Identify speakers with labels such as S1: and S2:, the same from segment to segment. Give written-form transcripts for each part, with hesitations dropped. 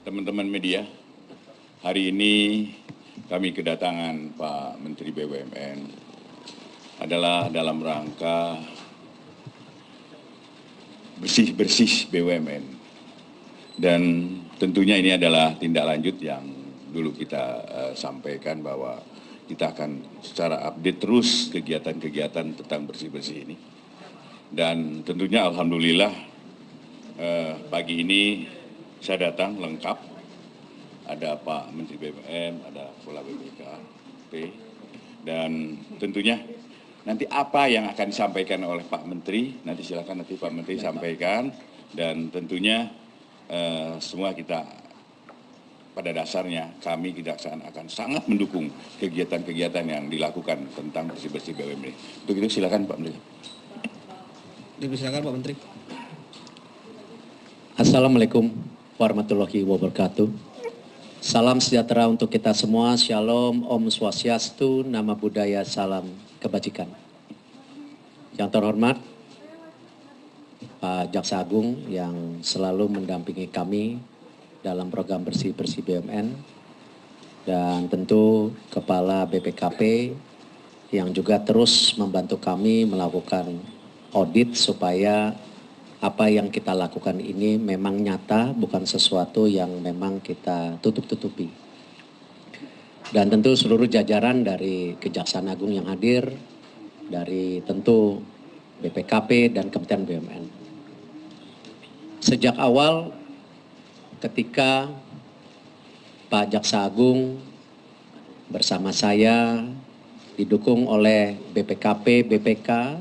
S1: teman-teman media, hari ini kami kedatangan Pak Menteri BUMN adalah dalam rangka bersih-bersih BUMN. Dan tentunya ini adalah tindak lanjut yang dulu kita sampaikan bahwa kita akan secara update terus kegiatan-kegiatan tentang bersih-bersih ini. Dan tentunya alhamdulillah pagi ini saya datang lengkap, ada Pak Menteri BUMN, ada Kepala BPKP, dan tentunya nanti apa yang akan disampaikan oleh Pak Menteri, nanti silakan nanti Pak Menteri sampaikan, dan tentunya semua kita pada dasarnya kami kejaksaan akan sangat mendukung kegiatan-kegiatan yang dilakukan tentang bersih-bersih BUMN. Untuk itu silakan Pak Menteri.
S2: Silakan Pak Menteri.
S3: Assalamualaikum warahmatullahi wabarakatuh. Salam sejahtera untuk kita semua. Shalom, Om Swastiastu, Nama Budaya, Salam Kebajikan. Yang terhormat Pak Jaksa Agung yang selalu mendampingi kami dalam program bersih-bersih BUMN, dan tentu Kepala BPKP yang juga terus membantu kami melakukan audit supaya apa yang kita lakukan ini memang nyata, bukan sesuatu yang memang kita tutup-tutupi. Dan tentu seluruh jajaran dari Kejaksaan Agung yang hadir, dari tentu BPKP dan Kementerian BUMN. Sejak awal ketika Pak Jaksa Agung bersama saya didukung oleh BPKP, BPK,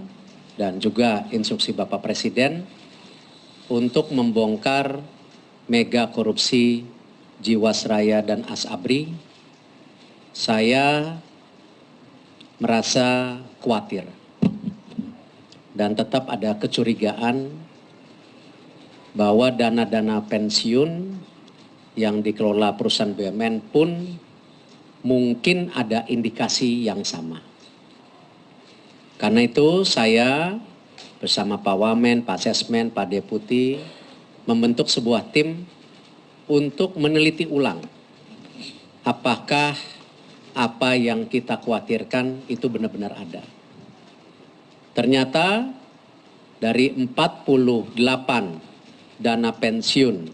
S3: dan juga instruksi Bapak Presiden untuk membongkar mega korupsi Jiwasraya dan Asabri, saya merasa khawatir dan tetap ada kecurigaan bahwa dana-dana pensiun yang dikelola perusahaan BUMN pun mungkin ada indikasi yang sama. Karena itu saya bersama Pak Wamen, Pak Sesmen, Pak Deputi membentuk sebuah tim untuk meneliti ulang apakah apa yang kita khawatirkan itu benar-benar ada. Ternyata dari 48 dana pensiun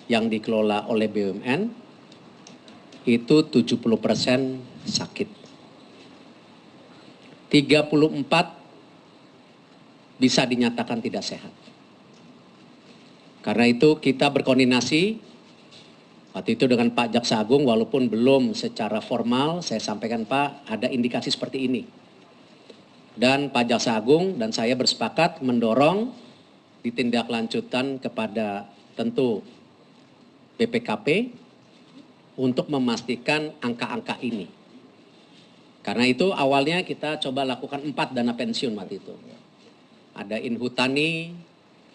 S3: yang dikelola oleh BUMN itu 70% sakit. 34 bisa dinyatakan tidak sehat. Karena itu kita berkoordinasi waktu itu dengan Pak Jaksa Agung, walaupun belum secara formal saya sampaikan Pak ada indikasi seperti ini. Dan Pak Jaksa Agung dan saya bersepakat mendorong ditindaklanjutan kepada tentu BPKP untuk memastikan angka-angka ini. Karena itu awalnya kita coba lakukan 4 dana pensiun waktu itu. Ada Inhutani,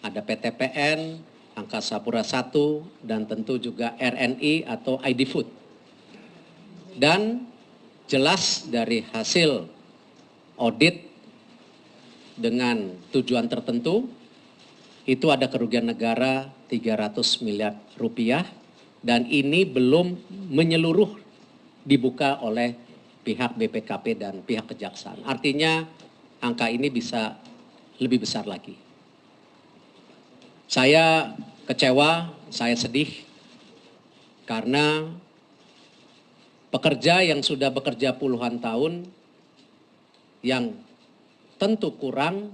S3: ada PTPN, Angkasa Pura I, dan tentu juga RNI atau ID Food. Dan jelas dari hasil audit dengan tujuan tertentu, itu ada kerugian negara 300 miliar rupiah, dan ini belum menyeluruh dibuka oleh pihak BPKP dan pihak kejaksaan. Artinya angka ini bisa lebih besar lagi. Saya kecewa, saya sedih karena pekerja yang sudah bekerja puluhan tahun yang tentu kurang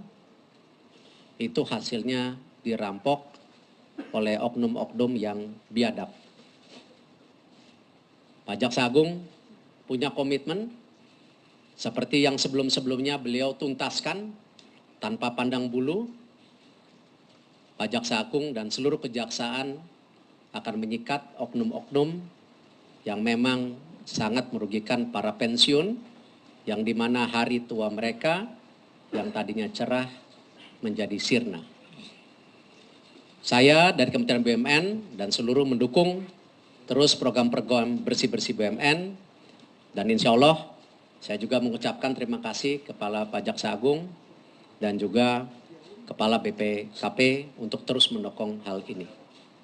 S3: itu hasilnya dirampok oleh oknum-oknum yang biadab. Pak Jaksa Agung punya komitmen seperti yang sebelum-sebelumnya beliau tuntaskan tanpa pandang bulu. Pak Jaksa Agung dan seluruh kejaksaan akan menyikat oknum-oknum yang memang sangat merugikan para pensiun, yang dimana hari tua mereka yang tadinya cerah menjadi sirna. Saya dari Kementerian BUMN dan seluruh mendukung terus program-program bersih-bersih BUMN, dan insya Allah saya juga mengucapkan terima kasih kepada Pak Jaksa Agung dan juga Kepala BPKP untuk terus mendukung hal ini.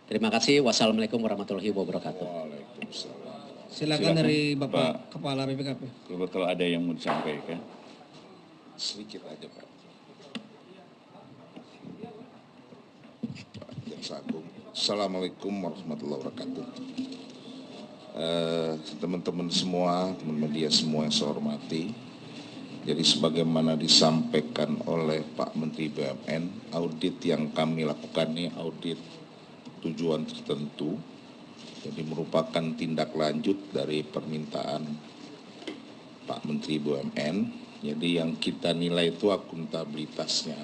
S3: Terima kasih. Wassalamualaikum warahmatullahi wabarakatuh.
S1: Waalaikumsalam.
S2: Silakan dari Bapak Kepala BPKP.
S1: Kalau ada yang mau disampaikan, sedikit aja Pak. Pak Jaksa Agung. Assalamualaikum warahmatullahi wabarakatuh. Teman-teman semua, teman media semua yang saya hormati. Jadi sebagaimana disampaikan oleh Pak Menteri BUMN, audit yang kami lakukan ini audit tujuan tertentu. Jadi merupakan tindak lanjut dari permintaan Pak Menteri BUMN. Jadi yang kita nilai itu akuntabilitasnya,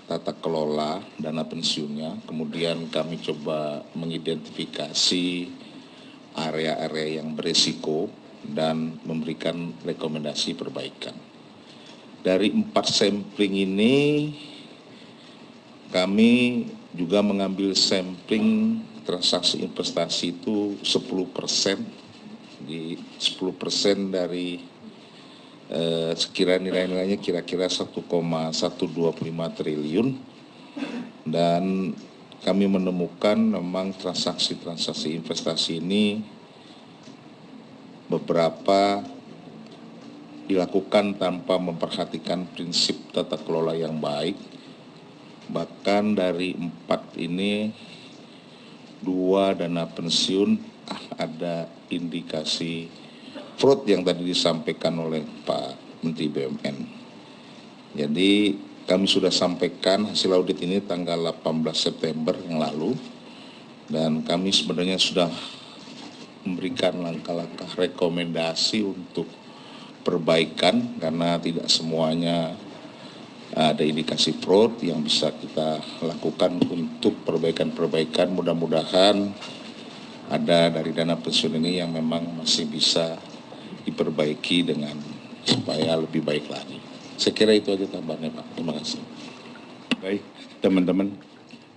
S1: tata kelola dana pensiunnya. Kemudian kami coba mengidentifikasi area-area yang beresiko dan memberikan rekomendasi perbaikan. Dari 4 sampling ini kami juga mengambil sampling transaksi investasi itu 10%, di 10% dari sekira nilai-nilainya kira-kira 1,125 triliun, dan kami menemukan memang transaksi-transaksi investasi ini beberapa dilakukan tanpa memperhatikan prinsip tata kelola yang baik. Bahkan dari 4 ini 2 dana pensiun ada indikasi fraud yang tadi disampaikan oleh Pak Menteri BUMN. Jadi kami sudah sampaikan hasil audit ini tanggal 18 September yang lalu, dan kami sebenarnya sudah memberikan langkah-langkah rekomendasi untuk perbaikan karena tidak semuanya ada indikasi fraud yang bisa kita lakukan untuk perbaikan-perbaikan. Mudah-mudahan ada dari dana pensiun ini yang memang masih bisa diperbaiki dengan supaya lebih baik lagi. Saya kira itu aja tambahannya Pak. Terima kasih.
S4: Baik, teman-teman.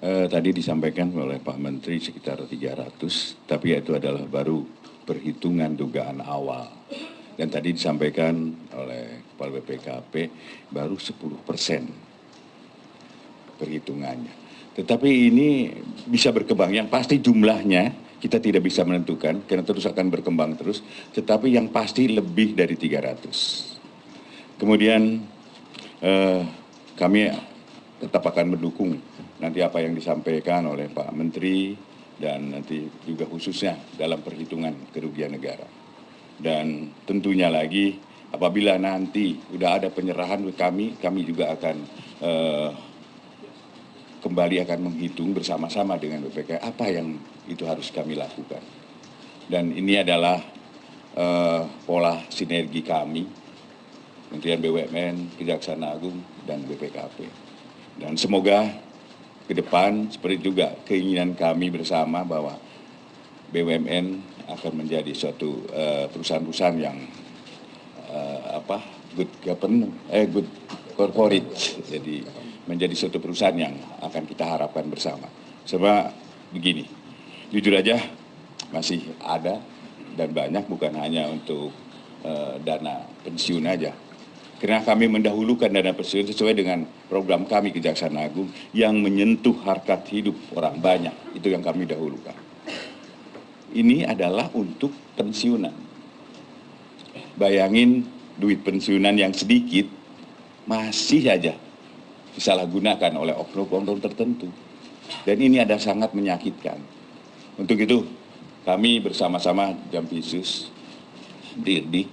S4: Tadi disampaikan oleh Pak Menteri sekitar 300, tapi itu adalah baru perhitungan dugaan awal. Dan tadi disampaikan oleh Kepala BPKP baru 10% perhitungannya. Tetapi ini bisa berkembang, yang pasti jumlahnya kita tidak bisa menentukan karena terus akan berkembang terus, tetapi yang pasti lebih dari 300. Kemudian kami tetap akan mendukung nanti apa yang disampaikan oleh Pak Menteri dan nanti juga khususnya dalam perhitungan kerugian negara. Dan tentunya lagi apabila nanti sudah ada penyerahan ke kami juga akan kembali akan menghitung bersama-sama dengan BPK apa yang itu harus kami lakukan. Dan ini adalah pola sinergi kami, Kementerian BUMN, Kejaksaan Agung, dan BPKP. Dan semoga ke depan seperti juga keinginan kami bersama bahwa BUMN akan menjadi suatu perusahaan-perusahaan yang good corporate, jadi menjadi suatu perusahaan yang akan kita harapkan bersama. Sebab begini, jujur aja masih ada dan banyak, bukan hanya untuk dana pensiun aja. Karena kami mendahulukan dana pensiun sesuai dengan program kami Kejaksaan Agung yang menyentuh harkat hidup orang banyak. Itu yang kami dahulukan. Ini adalah untuk pensiunan. Bayangin duit pensiunan yang sedikit masih aja disalahgunakan oleh oknum-oknum tertentu. Dan ini ada sangat menyakitkan. Untuk itu kami bersama-sama Jampitsus Dirdi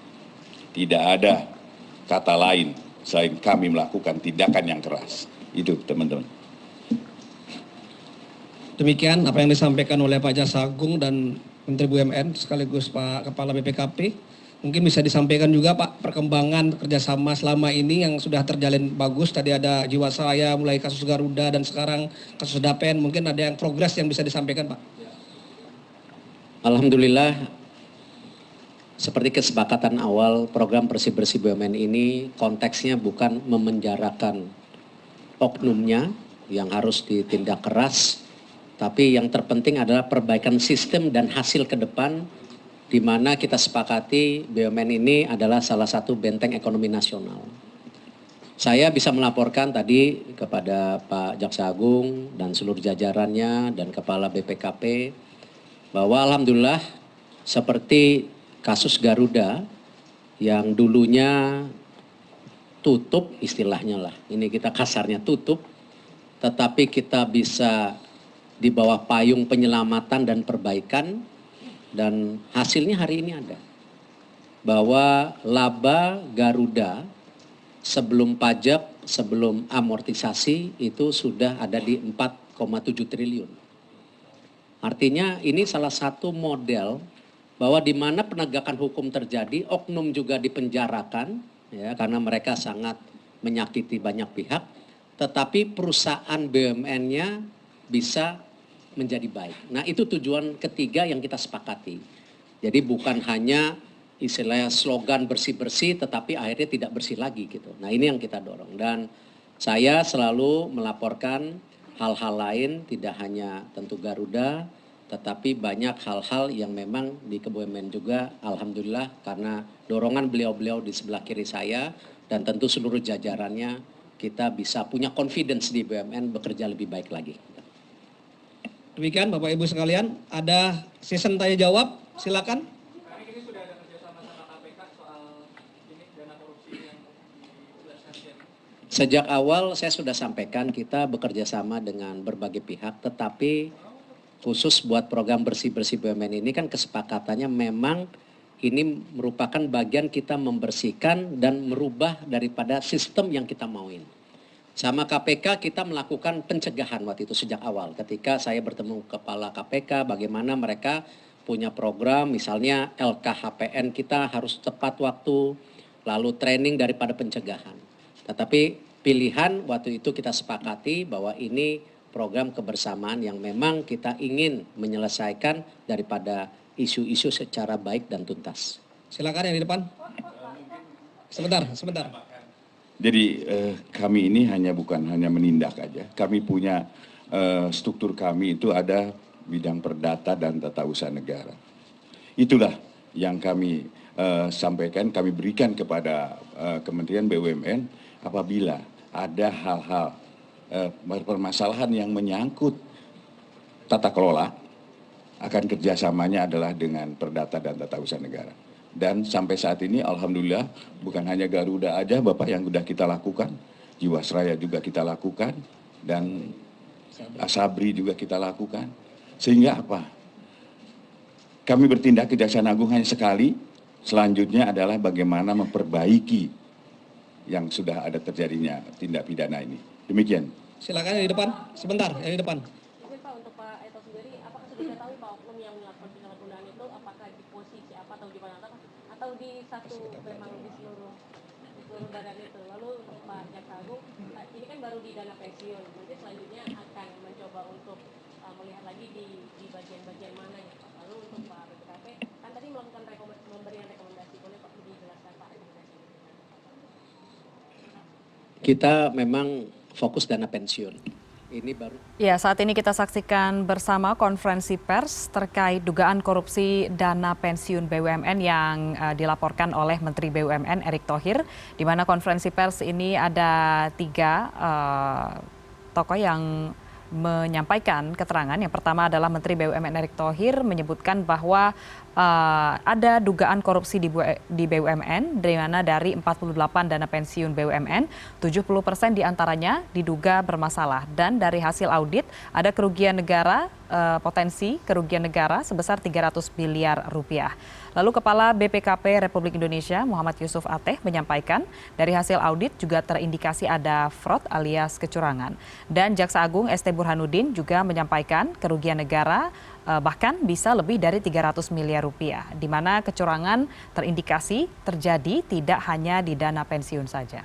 S4: tidak ada kata lain selain kami melakukan tindakan yang keras. Itu teman-teman.
S2: Demikian apa yang disampaikan oleh Pak Jaksa Agung dan Menteri BUMN sekaligus Pak Kepala BPKP. Mungkin bisa disampaikan juga Pak perkembangan kerjasama selama ini yang sudah terjalin bagus. Tadi ada Jiwasraya, mulai kasus Garuda dan sekarang kasus Dapen. Mungkin ada yang progres yang bisa disampaikan Pak.
S3: Alhamdulillah, seperti kesepakatan awal, program bersih-bersih BUMN ini konteksnya bukan memenjarakan oknumnya yang harus ditindak keras, tapi yang terpenting adalah perbaikan sistem dan hasil ke depan, di mana kita sepakati BUMN ini adalah salah satu benteng ekonomi nasional. Saya bisa melaporkan tadi kepada Pak Jaksa Agung dan seluruh jajarannya dan Kepala BPKP bahwa alhamdulillah seperti kasus Garuda yang dulunya tutup istilahnya lah, ini kita kasarnya tutup, tetapi kita bisa di bawah payung penyelamatan dan perbaikan, dan hasilnya hari ini ada. Bahwa laba Garuda sebelum pajak, sebelum amortisasi itu sudah ada di 4,7 triliun. Artinya ini salah satu model bahwa di mana penegakan hukum terjadi, oknum juga dipenjarakan, ya, karena mereka sangat menyakiti banyak pihak, tetapi perusahaan BUMN-nya bisa menjadi baik. Nah, itu tujuan ketiga yang kita sepakati. Jadi bukan hanya istilahnya slogan bersih-bersih tetapi akhirnya tidak bersih lagi gitu. Nah, ini yang kita dorong, dan saya selalu melaporkan hal-hal lain, tidak hanya tentu Garuda, tetapi banyak hal-hal yang memang di BUMN juga alhamdulillah karena dorongan beliau-beliau di sebelah kiri saya dan tentu seluruh jajarannya, kita bisa punya confidence di BUMN bekerja lebih baik lagi.
S2: Demikian Bapak Ibu sekalian, ada season tanya jawab, silakan.
S5: Ini sudah ada kerjasama sama KPK soal ini dana korupsi yang dijelaskan.
S3: Sejak awal saya sudah sampaikan kita bekerja sama dengan berbagai pihak, tetapi khusus buat program bersih-bersih BUMN ini kan kesepakatannya memang ini merupakan bagian kita membersihkan dan merubah daripada sistem yang kita mauin. Sama KPK kita melakukan pencegahan waktu itu sejak awal. Ketika saya bertemu kepala KPK, bagaimana mereka punya program, misalnya LKHPN kita harus tepat waktu, lalu training daripada pencegahan. Tetapi pilihan waktu itu kita sepakati bahwa ini program kebersamaan yang memang kita ingin menyelesaikan daripada isu-isu secara baik dan tuntas.
S2: Silakan yang di depan. Sebentar.
S4: Jadi kami ini bukan hanya menindak aja. Kami punya struktur kami itu ada bidang perdata dan tata usaha negara. Itulah yang kami sampaikan, kami berikan kepada Kementerian BUMN apabila ada hal-hal permasalahan yang menyangkut tata kelola, akan kerjasamanya adalah dengan perdata dan tata usaha negara. Dan sampai saat ini alhamdulillah bukan hanya Garuda aja Bapak yang sudah kita lakukan, Jiwasraya juga kita lakukan, dan Asabri juga kita lakukan. Sehingga apa? Kami bertindak Kejaksaan Agung hanya sekali, selanjutnya adalah bagaimana memperbaiki yang sudah ada terjadinya tindak pidana ini. Demikian.
S2: Silakan yang di depan. Sebentar, yang di depan.
S6: Mungkin Pak, untuk Pak Eto sendiri, apakah sudah diketahui Pak oknum yang melakukan penyalahgunaan itu apakah di posisi apa atau di mana, atau di satu memang di seluruh badan itu? Lalu untuk Pak Jaksa Agung, ini kan baru di dana pensiun, nanti selanjutnya akan mencoba untuk melihat lagi di bagian-bagian mana ya Pak? Lalu untuk Pak BPKP, kan tadi melakukan memberikan rekomendasi, boleh Pak lebih jelaskan Pak rekomendasi?
S3: Kita memang fokus dana pensiun. Ini baru.
S7: Ya, saat ini kita saksikan bersama konferensi pers terkait dugaan korupsi dana pensiun BUMN yang dilaporkan oleh Menteri BUMN Erick Thohir, di mana konferensi pers ini ada 3 tokoh yang menyampaikan keterangan. Yang pertama adalah Menteri BUMN Erick Thohir menyebutkan bahwa ada dugaan korupsi di BUMN, di mana dari 48 dana pensiun BUMN, 70% diantaranya diduga bermasalah. Dan dari hasil audit ada kerugian negara, potensi kerugian negara sebesar 300 miliar rupiah. Lalu Kepala BPKP Republik Indonesia Muhammad Yusuf Ateh menyampaikan dari hasil audit juga terindikasi ada fraud alias kecurangan. Dan Jaksa Agung ST Burhanuddin juga menyampaikan kerugian negara bahkan bisa lebih dari 300 miliar rupiah, di mana kecurangan terindikasi terjadi tidak hanya di dana pensiun saja.